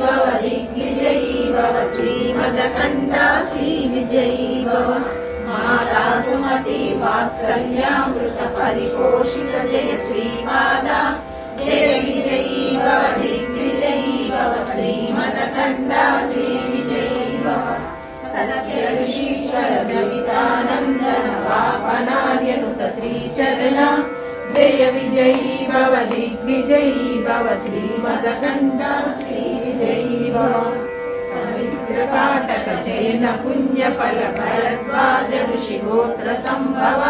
भव दिग्विजयी भव श्रीमदकण्ठा श्रीविजयी भव माता सुमति वात्सल्यामृत परिपोषित जय श्रीमाता जय विजयी भव दिग्विजयी भव श्रीमदकण्ठा श्रीविजयी भव सत्य ऋषीश्वर विदितानन्दन वापनार्यनुत श्रीचरण जय विजयी भव दिग्विजयी भव श्रीमदकण्ठा श्रीविजयी भव सवित्रकाटक चयन पुण्य फल भरद्वाज ऋषि गोत्र संभव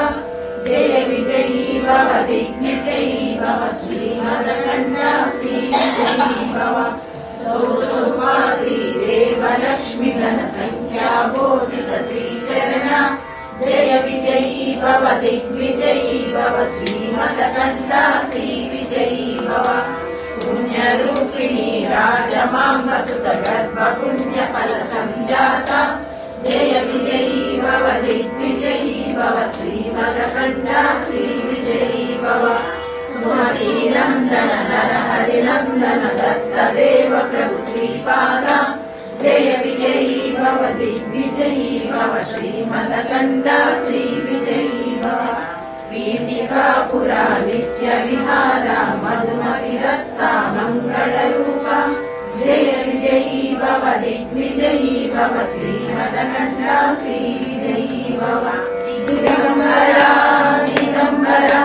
जय विजयी भव दिग्विजयी भव श्रीमदकण्ठा श्रीविजयी भव देव लक्ष्मी गण संख्या बोधित श्रीचरण जय विजयी भव दिग्विजयी भव श्रीमदकण्ठा श्रीविजयी भव पुण्यरूपिणी राजमांबसुत गर्भ पुण्य फल संजाता जय विजयी भव दिग्विजयी भव श्रीमदकण्ठा श्रीविजयी भव सुमती नंदन नर हरि नंदन दत्त देव प्रभु श्रीपाद जय विजयी भव दिग्विजयी भव श्रीमदकण्ठा श्रीविजयी भव पीठिकापुरा नित्य विहारा मधुमति दत्ता मंगल रूपा जय विजयी भव दिग्विजयी भव श्रीमदकण्ठा श्रीविजयी भव दिगंबरा दिगंबरा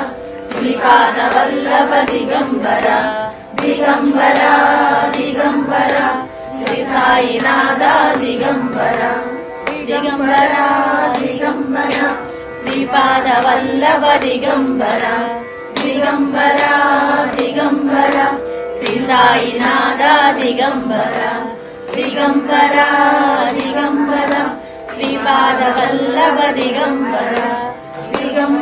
श्रीपाद वल्लभ दिगंबरा दिगंबरा दिगंबरा श्री साईनाथ दिगंबरा दिगंबरा दिगंबरा श्रीपाद वल्लभ दिगंबरा दिगंबरा दिगंबरा श्री साईनाथ दिगंबरा दिगंबरा दिगंबरा श्रीपाद वल्लभ दिगंबरा दिगंबरा।